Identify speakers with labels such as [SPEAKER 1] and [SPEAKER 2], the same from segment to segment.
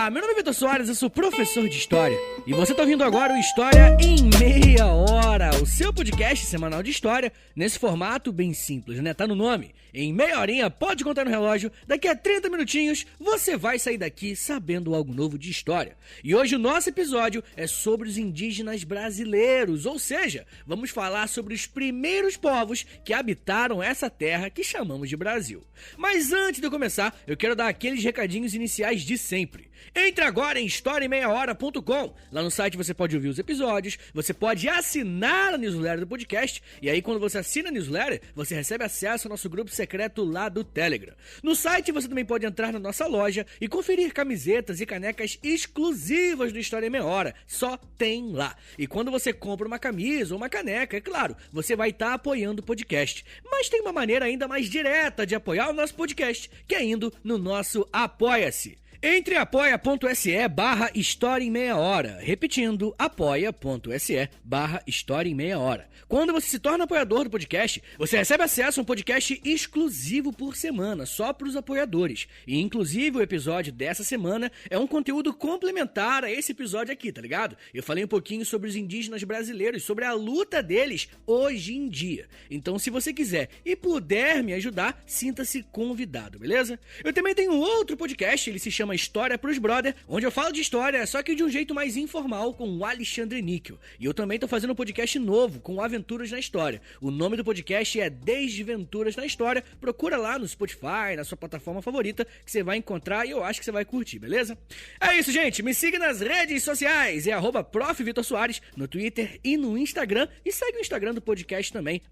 [SPEAKER 1] Olá, meu nome é Vitor Soares, eu sou professor de História. E você está ouvindo agora o História em Meia Hora, o seu podcast semanal de História, nesse formato bem simples, né? Tá no nome. Em meia horinha, pode contar no relógio, daqui a 30 minutinhos, você vai sair daqui sabendo algo novo de História. E hoje o nosso episódio é sobre os indígenas brasileiros, ou seja, vamos falar sobre os primeiros povos que habitaram essa terra que chamamos de Brasil. Mas antes de eu começar, eu quero dar aqueles recadinhos iniciais de sempre. Entre agora em historiaemmeiahora.com. Lá no site você pode ouvir os episódios, você pode assinar a newsletter do podcast, e aí quando você assina a newsletter, você recebe acesso ao nosso grupo secreto lá do Telegram. No site você também pode entrar na nossa loja e conferir camisetas e canecas exclusivas do História em Meia Hora. Só tem lá. E quando você compra uma camisa ou uma caneca, é claro, você vai estar apoiando o podcast. Mas tem uma maneira ainda mais direta de apoiar o nosso podcast, que é indo no nosso Apoia-se. Entre apoia.se/História em Meia Hora. Repetindo, apoia.se/História em Meia Hora. Quando você se torna apoiador do podcast, você recebe acesso a um podcast exclusivo por semana, só para os apoiadores. E inclusive o episódio dessa semana é um conteúdo complementar a esse episódio aqui, tá ligado? Eu falei um pouquinho sobre os indígenas brasileiros, sobre a luta deles hoje em dia. Então se você quiser e puder me ajudar, sinta-se convidado, beleza? Eu também tenho outro podcast, ele se chama História pros Brother, onde eu falo de história, só que de um jeito mais informal, com o Alexandre Níquel. E eu também tô fazendo um podcast novo, com Aventuras na História. O nome do podcast é Desventuras na História. Procura lá no Spotify, na sua plataforma favorita, que você vai encontrar e eu acho que você vai curtir, beleza? É isso, gente. Me siga nas redes sociais. É @ProfVitorSoares no Twitter e no Instagram. E segue o Instagram do podcast também,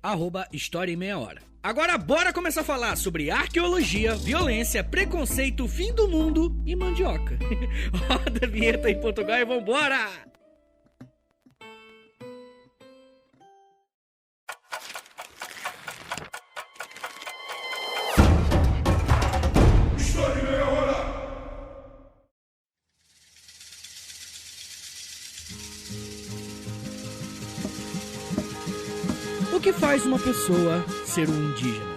[SPEAKER 1] @História em Meia Hora. Agora bora começar a falar sobre arqueologia, violência, preconceito, fim do mundo e mandioca. Roda a vinheta em Portugal e vambora!
[SPEAKER 2] História em Meia Hora!
[SPEAKER 1] O que faz uma pessoa ser um indígena?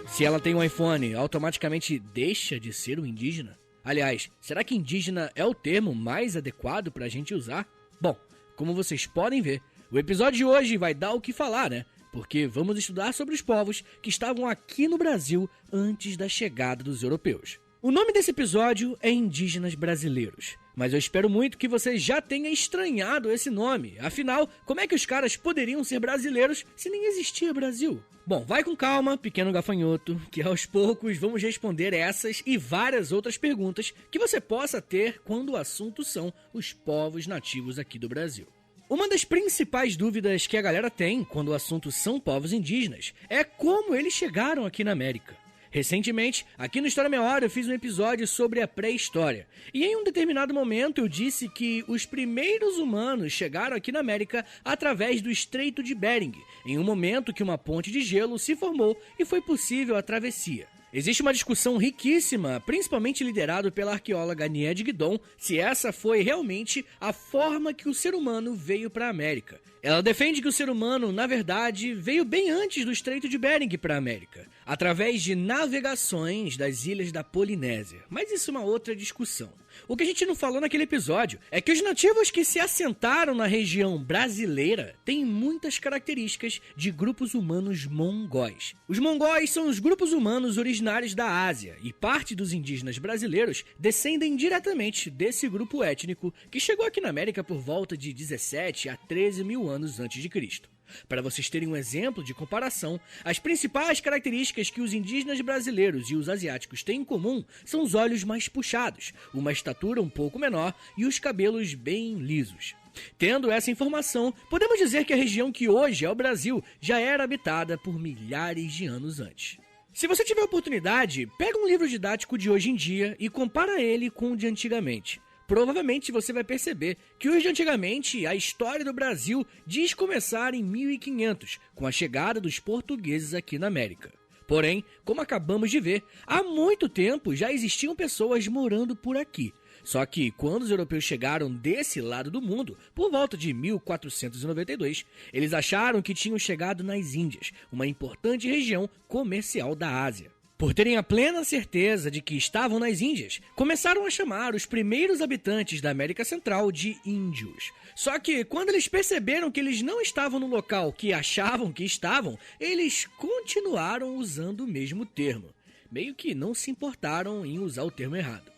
[SPEAKER 1] Se ela tem um iPhone, automaticamente deixa de ser um indígena? Aliás, será que indígena é o termo mais adequado pra gente usar? Bom, como vocês podem ver, o episódio de hoje vai dar o que falar, né? Porque vamos estudar sobre os povos que estavam aqui no Brasil antes da chegada dos europeus. O nome desse episódio é Indígenas Brasileiros, mas eu espero muito que você já tenha estranhado esse nome. Afinal, como é que os caras poderiam ser brasileiros se nem existia Brasil? Bom, vai com calma, pequeno gafanhoto, que aos poucos vamos responder essas e várias outras perguntas que você possa ter quando o assunto são os povos nativos aqui do Brasil. Uma das principais dúvidas que a galera tem quando o assunto são povos indígenas é como eles chegaram aqui na América. Recentemente, aqui no História Meia Hora eu fiz um episódio sobre a pré-história. E em um determinado momento eu disse que os primeiros humanos chegaram aqui na América através do Estreito de Bering, em um momento que uma ponte de gelo se formou e foi possível a travessia. Existe uma discussão riquíssima, principalmente liderada pela arqueóloga Nied Guidon, se essa foi realmente a forma que o ser humano veio para a América. Ela defende que o ser humano, na verdade, veio bem antes do Estreito de Bering para a América, através de navegações das ilhas da Polinésia. Mas isso é uma outra discussão. O que a gente não falou naquele episódio é que os nativos que se assentaram na região brasileira têm muitas características de grupos humanos mongóis. Os mongóis são os grupos humanos originários da Ásia e parte dos indígenas brasileiros descendem diretamente desse grupo étnico que chegou aqui na América por volta de 17 a 13 mil anos antes de Cristo. Para vocês terem um exemplo de comparação, as principais características que os indígenas brasileiros e os asiáticos têm em comum são os olhos mais puxados, uma estatura um pouco menor e os cabelos bem lisos. Tendo essa informação, podemos dizer que a região que hoje é o Brasil já era habitada por milhares de anos antes. Se você tiver oportunidade, pega um livro didático de hoje em dia e compara ele com o de antigamente. Provavelmente você vai perceber que os de antigamente, a história do Brasil diz começar em 1500, com a chegada dos portugueses aqui na América. Porém, como acabamos de ver, há muito tempo já existiam pessoas morando por aqui. Só que, quando os europeus chegaram desse lado do mundo, por volta de 1492, eles acharam que tinham chegado nas Índias, uma importante região comercial da Ásia. Por terem a plena certeza de que estavam nas Índias, começaram a chamar os primeiros habitantes da América Central de índios. Só que quando eles perceberam que eles não estavam no local que achavam que estavam, eles continuaram usando o mesmo termo. Meio que não se importaram em usar o termo errado.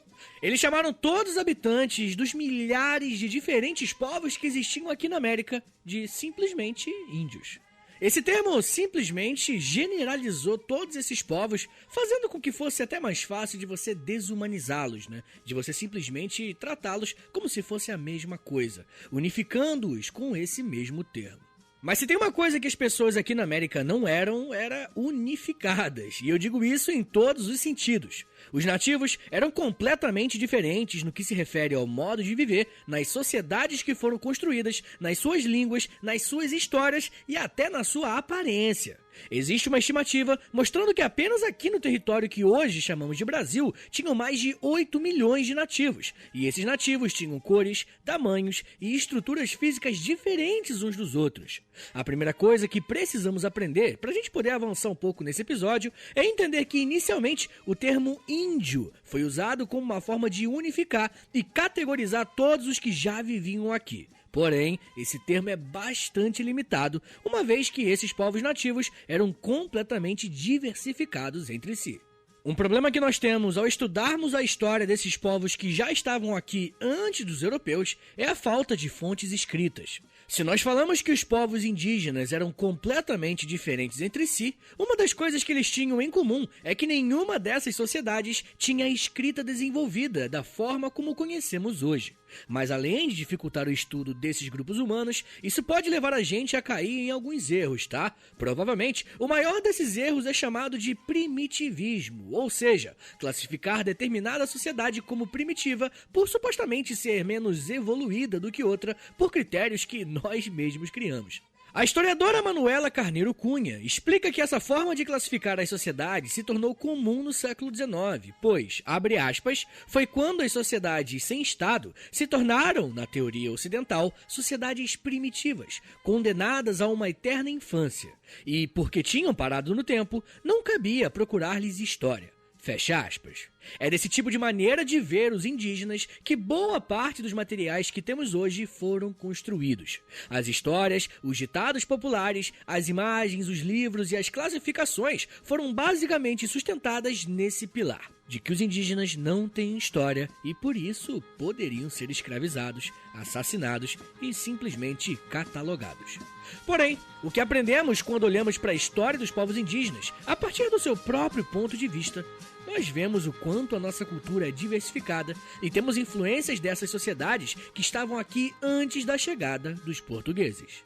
[SPEAKER 1] Eles chamaram todos os habitantes dos milhares de diferentes povos que existiam aqui na América de simplesmente índios. Esse termo simplesmente generalizou todos esses povos, fazendo com que fosse até mais fácil de você desumanizá-los, né? De você simplesmente tratá-los como se fosse a mesma coisa, unificando-os com esse mesmo termo. Mas se tem uma coisa que as pessoas aqui na América não eram, era unificadas. E eu digo isso em todos os sentidos. Os nativos eram completamente diferentes no que se refere ao modo de viver, nas sociedades que foram construídas, nas suas línguas, nas suas histórias e até na sua aparência. Existe uma estimativa mostrando que apenas aqui no território que hoje chamamos de Brasil, tinham mais de 8 milhões de nativos. E esses nativos tinham cores, tamanhos e estruturas físicas diferentes uns dos outros. A primeira coisa que precisamos aprender, para a gente poder avançar um pouco nesse episódio, é entender que inicialmente o termo índio foi usado como uma forma de unificar e categorizar todos os que já viviam aqui. Porém, esse termo é bastante limitado, uma vez que esses povos nativos eram completamente diversificados entre si. Um problema que nós temos ao estudarmos a história desses povos que já estavam aqui antes dos europeus é a falta de fontes escritas. Se nós falamos que os povos indígenas eram completamente diferentes entre si, uma das coisas que eles tinham em comum é que nenhuma dessas sociedades tinha a escrita desenvolvida da forma como conhecemos hoje. Mas além de dificultar o estudo desses grupos humanos, isso pode levar a gente a cair em alguns erros, tá? Provavelmente, o maior desses erros é chamado de primitivismo, ou seja, classificar determinada sociedade como primitiva por supostamente ser menos evoluída do que outra por critérios que nós mesmos criamos. A historiadora Manuela Carneiro Cunha explica que essa forma de classificar as sociedades se tornou comum no século XIX, pois, abre aspas, foi quando as sociedades sem Estado se tornaram, na teoria ocidental, sociedades primitivas, condenadas a uma eterna infância, e, porque tinham parado no tempo, não cabia procurar-lhes história. Fecha aspas. É desse tipo de maneira de ver os indígenas que boa parte dos materiais que temos hoje foram construídos. As histórias, os ditados populares, as imagens, os livros e as classificações foram basicamente sustentadas nesse pilar, de que os indígenas não têm história e por isso poderiam ser escravizados, assassinados e simplesmente catalogados. Porém, o que aprendemos quando olhamos para a história dos povos indígenas, a partir do seu próprio ponto de vista, nós vemos o quanto a nossa cultura é diversificada e temos influências dessas sociedades que estavam aqui antes da chegada dos portugueses.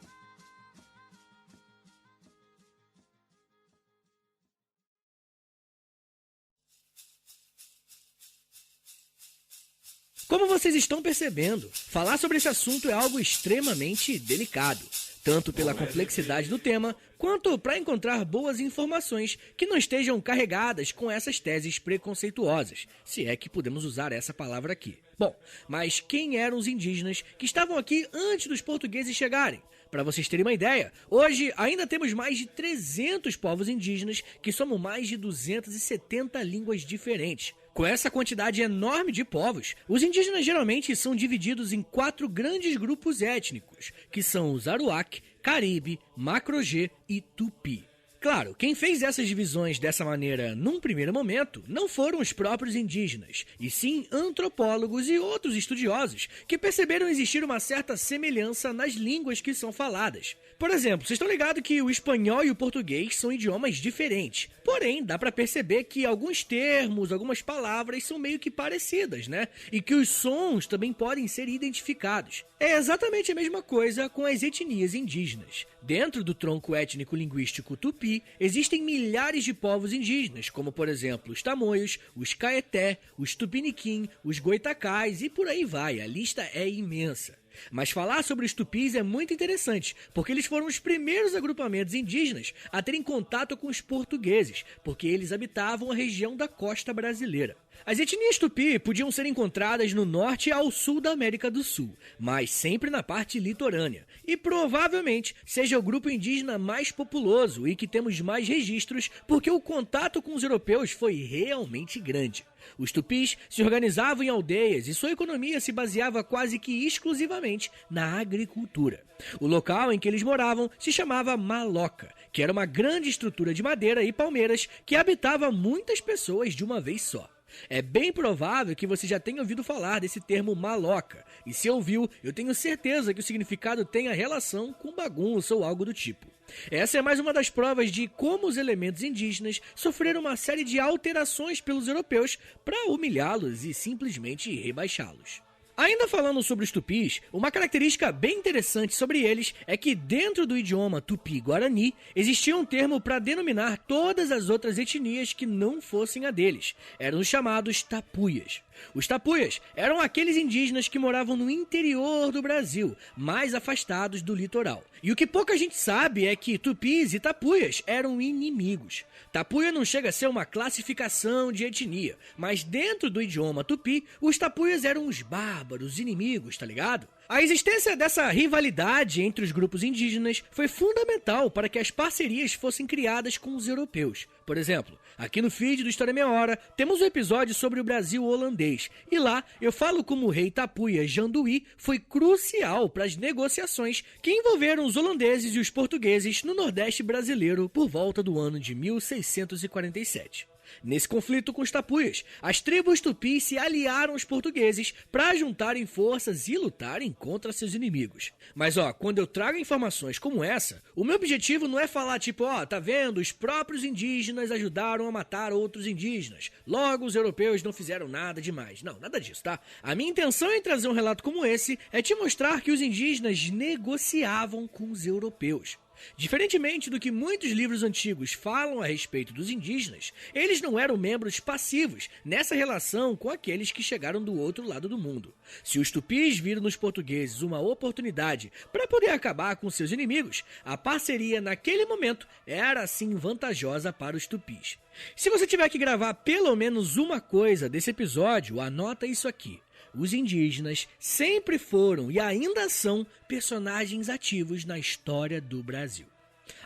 [SPEAKER 1] Como vocês estão percebendo, falar sobre esse assunto é algo extremamente delicado, tanto pela complexidade do tema, quanto para encontrar boas informações que não estejam carregadas com essas teses preconceituosas, se é que podemos usar essa palavra aqui. Bom, mas quem eram os indígenas que estavam aqui antes dos portugueses chegarem? Para vocês terem uma ideia, hoje ainda temos mais de 300 povos indígenas que somam mais de 270 línguas diferentes. Com essa quantidade enorme de povos, os indígenas geralmente são divididos em 4 grandes grupos étnicos, que são os Aruac, Caribe, Macro-G e Tupi. Claro, quem fez essas divisões dessa maneira num primeiro momento não foram os próprios indígenas, e sim antropólogos e outros estudiosos que perceberam existir uma certa semelhança nas línguas que são faladas. Por exemplo, vocês estão ligados que o espanhol e o português são idiomas diferentes, porém dá pra perceber que alguns termos, algumas palavras são meio que parecidas, né? E que os sons também podem ser identificados. É exatamente a mesma coisa com as etnias indígenas. Dentro do tronco étnico-linguístico tupi, existem milhares de povos indígenas, como por exemplo os tamoios, os caeté, os tupiniquim, os goitacás e por aí vai, a lista é imensa. Mas falar sobre os tupis é muito interessante, porque eles foram os primeiros agrupamentos indígenas a terem contato com os portugueses, porque eles habitavam a região da costa brasileira. As etnias tupi podiam ser encontradas no norte ao sul da América do Sul, mas sempre na parte litorânea, e provavelmente seja o grupo indígena mais populoso e que temos mais registros porque o contato com os europeus foi realmente grande. Os tupis se organizavam em aldeias e sua economia se baseava quase que exclusivamente na agricultura. O local em que eles moravam se chamava Maloca, que era uma grande estrutura de madeira e palmeiras que habitava muitas pessoas de uma vez só. É bem provável que você já tenha ouvido falar desse termo maloca, e se ouviu, eu tenho certeza que o significado tenha relação com bagunça ou algo do tipo. Essa é mais uma das provas de como os elementos indígenas sofreram uma série de alterações pelos europeus para humilhá-los e simplesmente rebaixá-los. Ainda falando sobre os tupis, uma característica bem interessante sobre eles é que dentro do idioma tupi-guarani existia um termo para denominar todas as outras etnias que não fossem a deles. Eram os chamados tapuias. Os tapuias eram aqueles indígenas que moravam no interior do Brasil, mais afastados do litoral. E o que pouca gente sabe é que tupis e tapuias eram inimigos. Tapuia não chega a ser uma classificação de etnia, mas dentro do idioma tupi, os tapuias eram os bárbaros, inimigos, tá ligado? A existência dessa rivalidade entre os grupos indígenas foi fundamental para que as parcerias fossem criadas com os europeus. Por exemplo, aqui no feed do História Meia Hora, temos um episódio sobre o Brasil holandês. E lá eu falo como o rei Tapuia Janduí foi crucial para as negociações que envolveram os holandeses e os portugueses no Nordeste brasileiro por volta do ano de 1647. Nesse conflito com os tapuias, as tribos tupis se aliaram aos portugueses para juntarem forças e lutarem contra seus inimigos. Mas quando eu trago informações como essa, o meu objetivo não é falar tipo, tá vendo, os próprios indígenas ajudaram a matar outros indígenas, logo os europeus não fizeram nada demais. Não, nada disso, tá? A minha intenção em trazer um relato como esse é te mostrar que os indígenas negociavam com os europeus. Diferentemente do que muitos livros antigos falam a respeito dos indígenas, eles não eram membros passivos nessa relação com aqueles que chegaram do outro lado do mundo. Se os tupis viram nos portugueses uma oportunidade para poder acabar com seus inimigos, a parceria naquele momento era assim vantajosa para os tupis. Se você tiver que gravar pelo menos uma coisa desse episódio, anota isso aqui. Os indígenas sempre foram e ainda são personagens ativos na história do Brasil.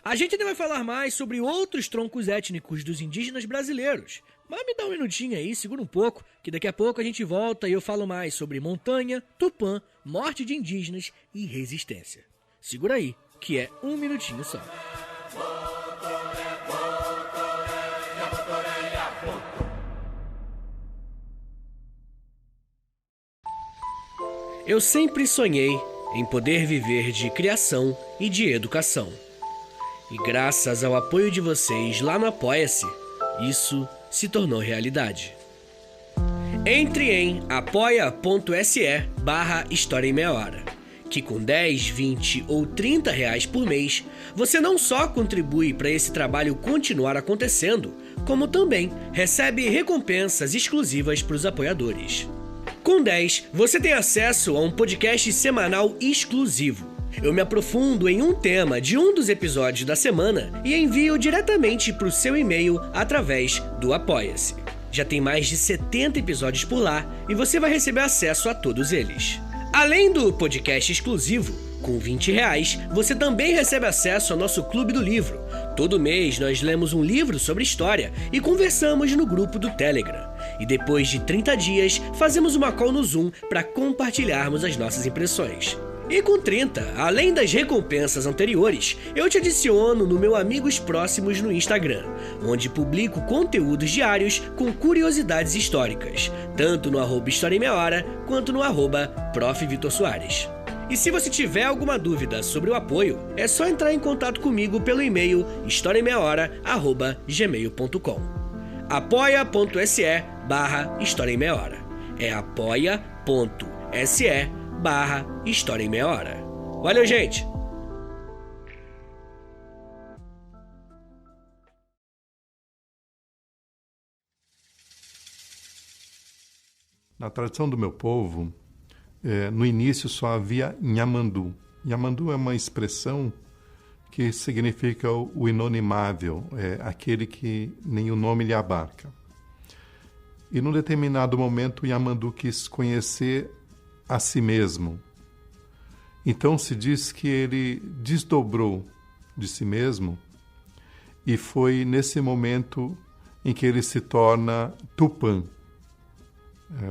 [SPEAKER 1] A gente ainda vai falar mais sobre outros troncos étnicos dos indígenas brasileiros, mas me dá um minutinho aí, segura um pouco, que daqui a pouco a gente volta e eu falo mais sobre montanha, Tupã, morte de indígenas e resistência. Segura aí, que é um minutinho só. Eu sempre sonhei em poder viver de criação e de educação. E graças ao apoio de vocês lá no Apoia-se, isso se tornou realidade. Entre em apoia.se/História em Meia Hora, que com 10, 20 ou 30 reais por mês, você não só contribui para esse trabalho continuar acontecendo, como também recebe recompensas exclusivas para os apoiadores. Com 10, você tem acesso a um podcast semanal exclusivo. Eu me aprofundo em um tema de um dos episódios da semana e envio diretamente para o seu e-mail através do Apoia-se. Já tem mais de 70 episódios por lá e você vai receber acesso a todos eles. Além do podcast exclusivo, com 20 reais, você também recebe acesso ao nosso Clube do Livro. Todo mês nós lemos um livro sobre história e conversamos no grupo do Telegram. E depois de 30 dias, fazemos uma call no Zoom para compartilharmos as nossas impressões. E com 30, além das recompensas anteriores, eu te adiciono no meu Amigos Próximos no Instagram, onde publico conteúdos diários com curiosidades históricas, tanto no @História em Meia Hora, quanto no @Prof. Vitor Soares. E se você tiver alguma dúvida sobre o apoio, é só entrar em contato comigo pelo e-mail historiaemmeiahora@gmail.com. apoia.se/História em Meia Hora. É apoia.se/História em Meia Hora. Valeu, gente!
[SPEAKER 2] Na tradição do meu povo, no início só havia nhamandu. Nhamandu é uma expressão que significa o inonimável, aquele que nenhum nome lhe abarca. E num determinado momento, Yamandu quis conhecer a si mesmo. Então se diz que ele desdobrou de si mesmo e foi nesse momento em que ele se torna Tupã,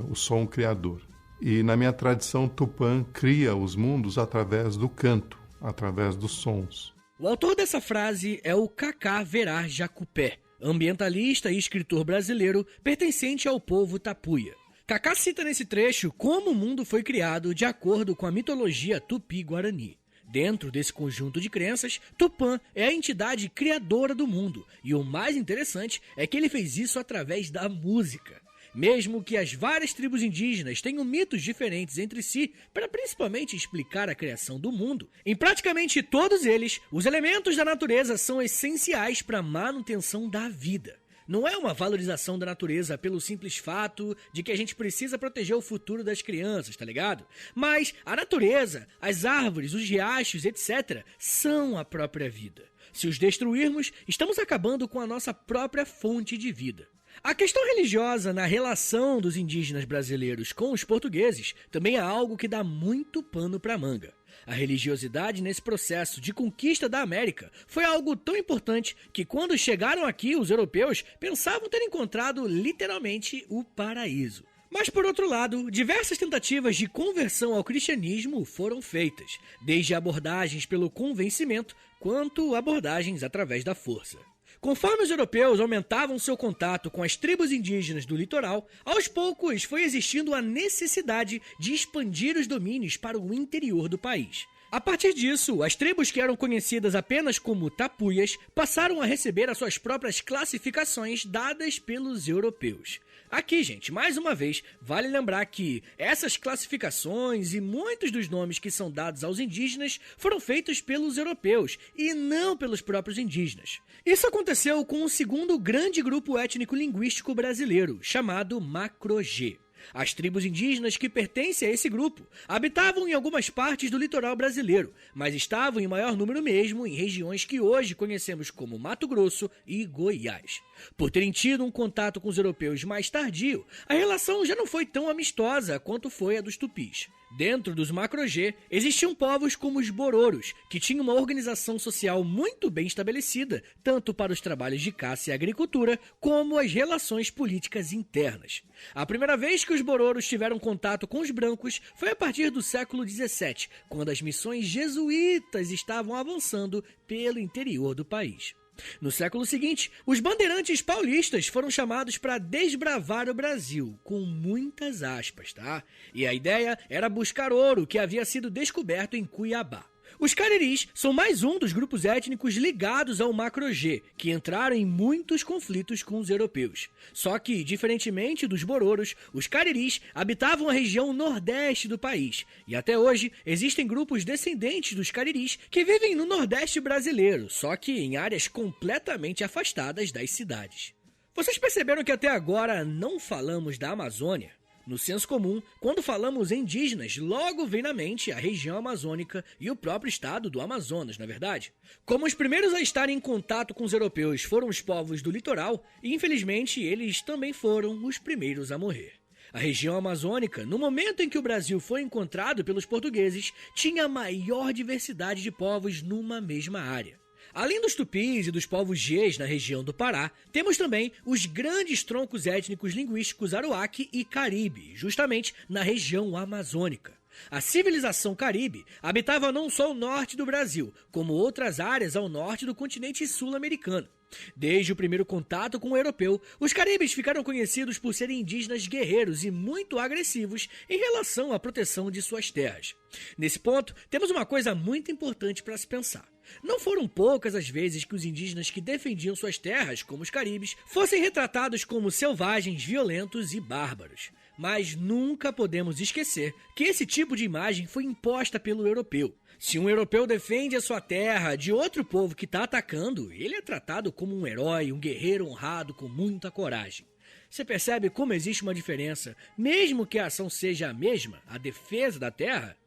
[SPEAKER 2] o som criador. E na minha tradição, Tupã cria os mundos através do canto, através dos sons.
[SPEAKER 1] O autor dessa frase é o Cacá Verar Jacupé, ambientalista e escritor brasileiro pertencente ao povo Tapuia. Cacá cita nesse trecho como o mundo foi criado de acordo com a mitologia tupi-guarani. Dentro desse conjunto de crenças, Tupã é a entidade criadora do mundo, e o mais interessante é que ele fez isso através da música. Mesmo que as várias tribos indígenas tenham mitos diferentes entre si para principalmente explicar a criação do mundo, em praticamente todos eles, os elementos da natureza são essenciais para a manutenção da vida. Não é uma valorização da natureza pelo simples fato de que a gente precisa proteger o futuro das crianças, tá ligado? Mas a natureza, as árvores, os riachos, etc., são a própria vida. Se os destruirmos, estamos acabando com a nossa própria fonte de vida. A questão religiosa na relação dos indígenas brasileiros com os portugueses também é algo que dá muito pano pra manga. A religiosidade nesse processo de conquista da América foi algo tão importante que quando chegaram aqui os europeus pensavam ter encontrado literalmente o paraíso. Mas por outro lado, diversas tentativas de conversão ao cristianismo foram feitas, desde abordagens pelo convencimento quanto abordagens através da força. Conforme os europeus aumentavam seu contato com as tribos indígenas do litoral, aos poucos foi existindo a necessidade de expandir os domínios para o interior do país. A partir disso, as tribos que eram conhecidas apenas como tapuias passaram a receber as suas próprias classificações dadas pelos europeus. Aqui, gente, mais uma vez, vale lembrar que essas classificações e muitos dos nomes que são dados aos indígenas foram feitos pelos europeus e não pelos próprios indígenas. Isso aconteceu com o segundo grande grupo étnico-linguístico brasileiro, chamado Macro-G. As tribos indígenas que pertencem a esse grupo habitavam em algumas partes do litoral brasileiro, mas estavam em maior número mesmo em regiões que hoje conhecemos como Mato Grosso e Goiás. Por terem tido um contato com os europeus mais tardio, a relação já não foi tão amistosa quanto foi a dos tupis. Dentro dos Macro-G, existiam povos como os Bororos, que tinham uma organização social muito bem estabelecida, tanto para os trabalhos de caça e agricultura, como as relações políticas internas. A primeira vez que os Bororos tiveram contato com os brancos foi a partir do século XVII, quando as missões jesuítas estavam avançando pelo interior do país. No século seguinte, os bandeirantes paulistas foram chamados para desbravar o Brasil, com muitas aspas, tá? E a ideia era buscar ouro que havia sido descoberto em Cuiabá. Os cariris são mais um dos grupos étnicos ligados ao Macro-G, que entraram em muitos conflitos com os europeus. Só que, diferentemente dos bororos, os cariris habitavam a região nordeste do país, e até hoje existem grupos descendentes dos cariris que vivem no nordeste brasileiro, só que em áreas completamente afastadas das cidades. Vocês perceberam que até agora não falamos da Amazônia? No senso comum, quando falamos em indígenas, logo vem na mente a região amazônica e o próprio estado do Amazonas, não é verdade? Como os primeiros a estarem em contato com os europeus foram os povos do litoral, infelizmente eles também foram os primeiros a morrer. A região amazônica, no momento em que o Brasil foi encontrado pelos portugueses, tinha a maior diversidade de povos numa mesma área. Além dos tupis e dos povos Gês na região do Pará, temos também os grandes troncos étnicos linguísticos Aruaque e Caribe, justamente na região amazônica. A civilização Caribe habitava não só o norte do Brasil, como outras áreas ao norte do continente sul-americano. Desde o primeiro contato com o europeu, os caribes ficaram conhecidos por serem indígenas guerreiros e muito agressivos em relação à proteção de suas terras. Nesse ponto, temos uma coisa muito importante para se pensar. Não foram poucas as vezes que os indígenas que defendiam suas terras, como os caribes, fossem retratados como selvagens, violentos e bárbaros. Mas nunca podemos esquecer que esse tipo de imagem foi imposta pelo europeu. Se um europeu defende a sua terra de outro povo que está atacando, ele é tratado como um herói, um guerreiro honrado com muita coragem. Você percebe como existe uma diferença, mesmo que a ação seja a mesma, a defesa da terra?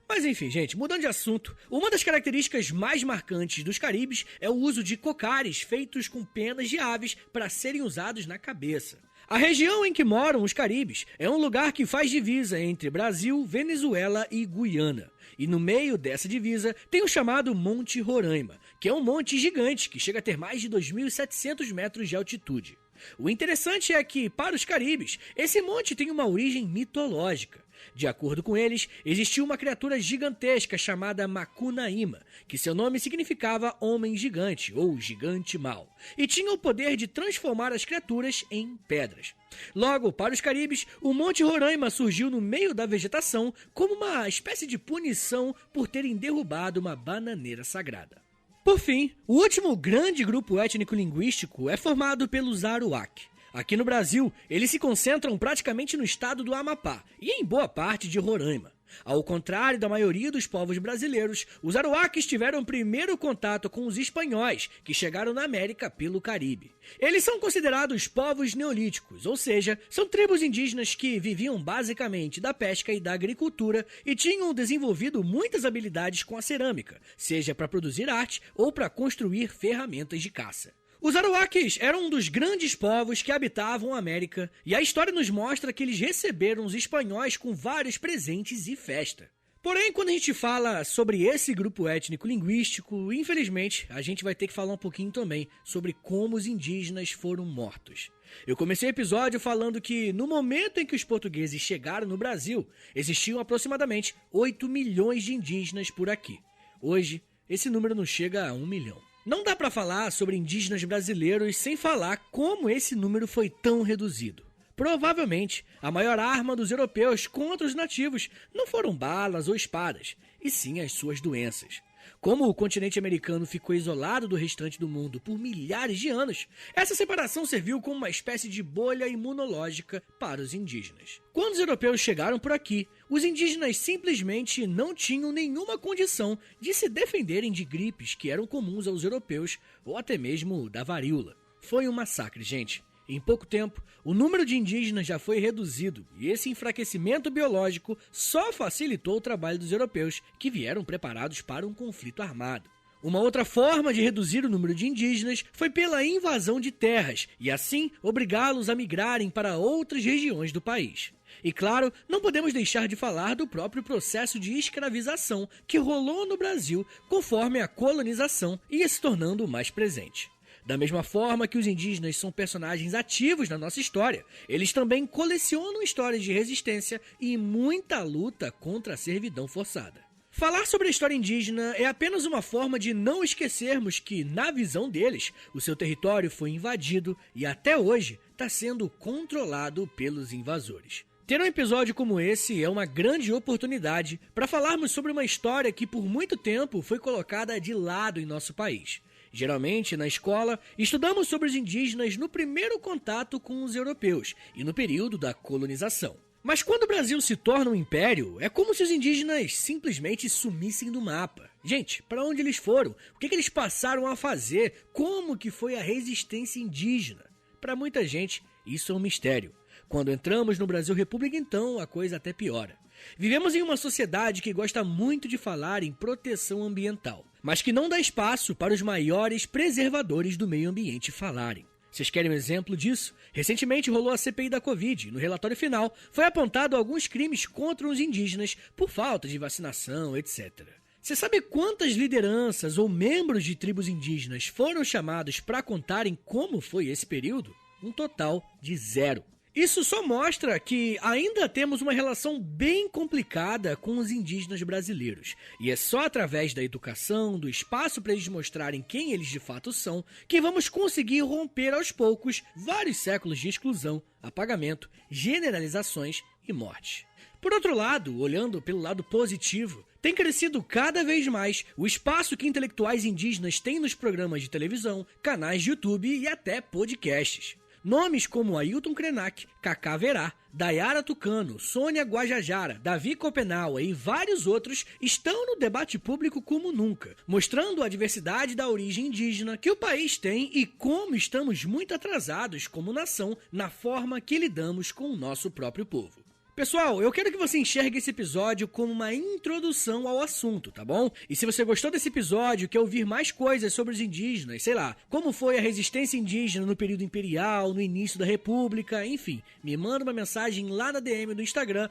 [SPEAKER 1] Mas enfim, gente, mudando de assunto, uma das características mais marcantes dos caribes é o uso de cocares feitos com penas de aves para serem usados na cabeça. A região em que moram os caribes é um lugar que faz divisa entre Brasil, Venezuela e Guiana. E no meio dessa divisa tem o chamado Monte Roraima, que é um monte gigante que chega a ter mais de 2.700 metros de altitude. O interessante é que, para os caribes, esse monte tem uma origem mitológica. De acordo com eles, existiu uma criatura gigantesca chamada Macunaíma, que seu nome significava homem gigante ou gigante mau, e tinha o poder de transformar as criaturas em pedras. Logo, para os caribes, o Monte Roraima surgiu no meio da vegetação como uma espécie de punição por terem derrubado uma bananeira sagrada. Por fim, o último grande grupo étnico-linguístico é formado pelos Aruac. Aqui no Brasil, eles se concentram praticamente no estado do Amapá e em boa parte de Roraima. Ao contrário da maioria dos povos brasileiros, os Aruaques tiveram primeiro contato com os espanhóis, que chegaram na América pelo Caribe. Eles são considerados povos neolíticos, ou seja, são tribos indígenas que viviam basicamente da pesca e da agricultura e tinham desenvolvido muitas habilidades com a cerâmica, seja para produzir arte ou para construir ferramentas de caça. Os Aruaques eram um dos grandes povos que habitavam a América, e a história nos mostra que eles receberam os espanhóis com vários presentes e festa. Porém, quando a gente fala sobre esse grupo étnico-linguístico, infelizmente, a gente vai ter que falar um pouquinho também sobre como os indígenas foram mortos. Eu comecei o episódio falando que, no momento em que os portugueses chegaram no Brasil, existiam aproximadamente 8 milhões de indígenas por aqui. Hoje, esse número não chega a 1 milhão. Não dá para falar sobre indígenas brasileiros sem falar como esse número foi tão reduzido. Provavelmente, a maior arma dos europeus contra os nativos não foram balas ou espadas, e sim as suas doenças. Como o continente americano ficou isolado do restante do mundo por milhares de anos, essa separação serviu como uma espécie de bolha imunológica para os indígenas. Quando os europeus chegaram por aqui, os indígenas simplesmente não tinham nenhuma condição de se defenderem de gripes que eram comuns aos europeus ou até mesmo da varíola. Foi um massacre, gente. Em pouco tempo, o número de indígenas já foi reduzido e esse enfraquecimento biológico só facilitou o trabalho dos europeus, que vieram preparados para um conflito armado. Uma outra forma de reduzir o número de indígenas foi pela invasão de terras e assim obrigá-los a migrarem para outras regiões do país. E claro, não podemos deixar de falar do próprio processo de escravização que rolou no Brasil conforme a colonização ia se tornando mais presente. Da mesma forma que os indígenas são personagens ativos na nossa história, eles também colecionam histórias de resistência e muita luta contra a servidão forçada. Falar sobre a história indígena é apenas uma forma de não esquecermos que, na visão deles, o seu território foi invadido e até hoje está sendo controlado pelos invasores. Ter um episódio como esse é uma grande oportunidade para falarmos sobre uma história que por muito tempo foi colocada de lado em nosso país. Geralmente, na escola, estudamos sobre os indígenas no primeiro contato com os europeus e no período da colonização. Mas quando o Brasil se torna um império, é como se os indígenas simplesmente sumissem do mapa. Gente, para onde eles foram? O que eles passaram a fazer? Como que foi a resistência indígena? Para muita gente, isso é um mistério. Quando entramos no Brasil República, então, a coisa até piora. Vivemos em uma sociedade que gosta muito de falar em proteção ambiental, mas que não dá espaço para os maiores preservadores do meio ambiente falarem. Vocês querem um exemplo disso? Recentemente rolou a CPI da Covid e no relatório final foi apontado alguns crimes contra os indígenas por falta de vacinação, etc. Você sabe quantas lideranças ou membros de tribos indígenas foram chamados para contarem como foi esse período? Um total de 0. Isso só mostra que ainda temos uma relação bem complicada com os indígenas brasileiros. E é só através da educação, do espaço para eles mostrarem quem eles de fato são, que vamos conseguir romper aos poucos vários séculos de exclusão, apagamento, generalizações e morte. Por outro lado, olhando pelo lado positivo, tem crescido cada vez mais o espaço que intelectuais indígenas têm nos programas de televisão, canais de YouTube e até podcasts. Nomes como Ailton Krenak, Cacá Verá, Dayara Tucano, Sônia Guajajara, Davi Copenaua e vários outros estão no debate público como nunca, mostrando a diversidade da origem indígena que o país tem e como estamos muito atrasados como nação na forma que lidamos com o nosso próprio povo. Pessoal, eu quero que você enxergue esse episódio como uma introdução ao assunto, tá bom? E se você gostou desse episódio, quer ouvir mais coisas sobre os indígenas, sei lá, como foi a resistência indígena no período imperial, no início da república, enfim, me manda uma mensagem lá na DM do Instagram,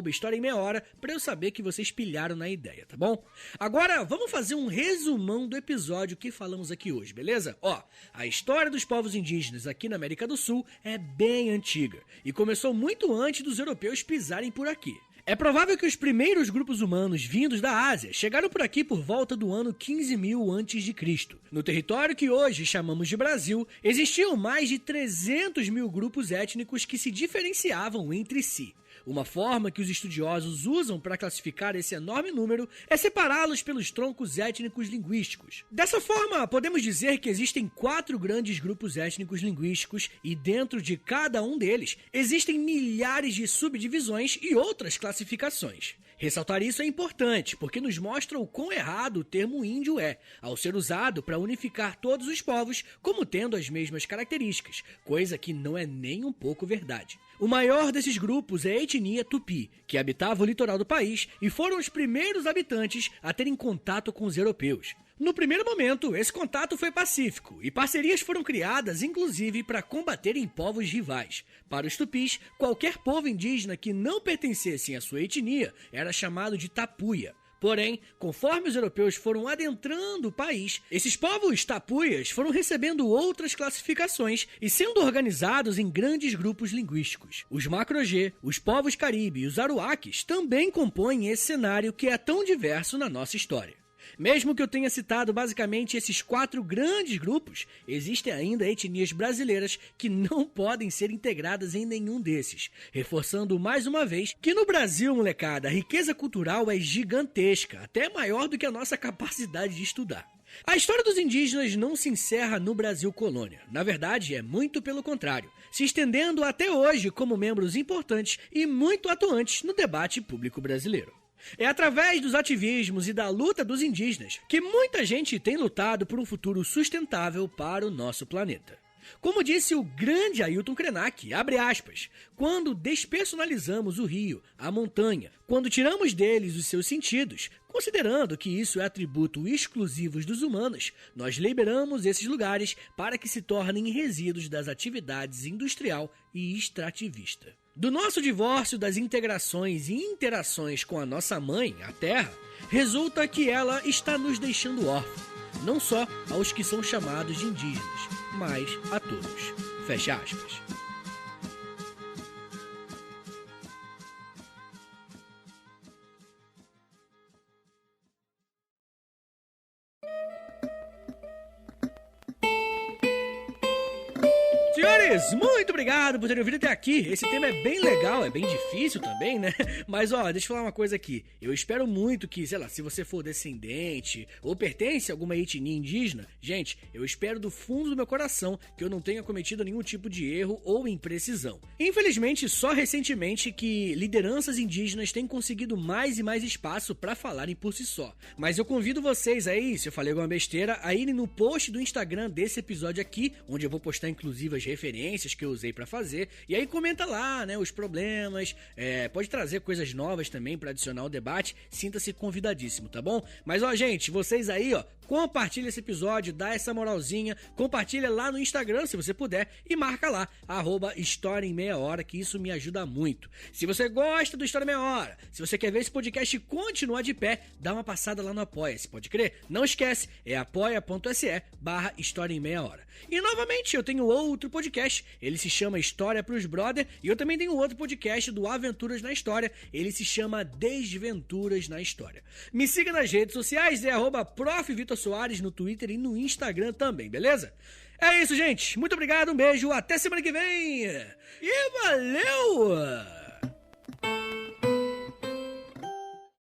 [SPEAKER 1] @História em Meia Hora, pra eu saber que vocês pilharam na ideia, tá bom? Agora, vamos fazer um resumão do episódio que falamos aqui hoje, beleza? Ó, a história dos povos indígenas aqui na América do Sul é bem antiga e começou muito antes dos europeus pisarem por aqui. É provável que os primeiros grupos humanos vindos da Ásia chegaram por aqui por volta do ano 15.000 a.C. No território que hoje chamamos de Brasil, existiam mais de 300.000 grupos étnicos que se diferenciavam entre si. Uma forma que os estudiosos usam para classificar esse enorme número é separá-los pelos troncos étnicos linguísticos. Dessa forma, podemos dizer que existem 4 grandes grupos étnicos linguísticos e dentro de cada um deles existem milhares de subdivisões e outras classificações. Ressaltar isso é importante, porque nos mostra o quão errado o termo índio é, ao ser usado para unificar todos os povos como tendo as mesmas características, coisa que não é nem um pouco verdade. O maior desses grupos é a etnia Tupi, que habitava o litoral do país e foram os primeiros habitantes a terem contato com os europeus. No primeiro momento, esse contato foi pacífico e parcerias foram criadas, inclusive, para combaterem povos rivais. Para os tupis, qualquer povo indígena que não pertencesse à sua etnia era chamado de tapuia. Porém, conforme os europeus foram adentrando o país, esses povos tapuias foram recebendo outras classificações e sendo organizados em grandes grupos linguísticos. Os Macro-G, os povos Caribe e os Aruaques também compõem esse cenário que é tão diverso na nossa história. Mesmo que eu tenha citado basicamente esses 4 grandes grupos, existem ainda etnias brasileiras que não podem ser integradas em nenhum desses, reforçando mais uma vez que no Brasil, molecada, a riqueza cultural é gigantesca, até maior do que a nossa capacidade de estudar. A história dos indígenas não se encerra no Brasil colônia. Na verdade, é muito pelo contrário, se estendendo até hoje como membros importantes e muito atuantes no debate público brasileiro. É através dos ativismos e da luta dos indígenas que muita gente tem lutado por um futuro sustentável para o nosso planeta. Como disse o grande Ailton Krenak, abre aspas, quando despersonalizamos o rio, a montanha, quando tiramos deles os seus sentidos, considerando que isso é atributo exclusivo dos humanos, nós liberamos esses lugares para que se tornem resíduos das atividades industrial e extrativista. Do nosso divórcio das integrações e interações com a nossa mãe, a Terra, resulta que ela está nos deixando órfãos, não só aos que são chamados de indígenas, mas a todos. Fecha aspas. Senhores, muito obrigado por terem ouvido até aqui. Esse tema é bem legal, é bem difícil também, né? Mas ó, deixa eu falar uma coisa aqui. Eu espero muito que, sei lá, se você for descendente ou pertence a alguma etnia indígena, gente, eu espero do fundo do meu coração que eu não tenha cometido nenhum tipo de erro ou imprecisão. Infelizmente, só recentemente que lideranças indígenas têm conseguido mais e mais espaço pra falarem por si só. Mas eu convido vocês aí, se eu falei alguma besteira, a irem no post do Instagram desse episódio aqui, onde eu vou postar inclusive as referências que eu usei pra fazer, e aí comenta lá, né, os problemas, pode trazer coisas novas também pra adicionar ao debate, sinta-se convidadíssimo, tá bom? Mas ó, gente, vocês aí, ó, compartilha esse episódio, dá essa moralzinha, compartilha lá no Instagram se você puder e marca lá, @História em Meia Hora, que isso me ajuda muito. Se você gosta do História em Meia Hora, se você quer ver esse podcast continuar de pé, dá uma passada lá no Apoia-se, pode crer? Não esquece, é apoia.se/História em Meia Hora. E novamente, eu tenho outro podcast, ele se chama História pros Brother, e eu também tenho outro podcast do Aventuras na História, ele se chama Desventuras na História. Me siga nas redes sociais, é @Prof. Vitor Soares no Twitter e no Instagram também, beleza? É isso, gente. Muito obrigado, um beijo, até semana que vem. E valeu!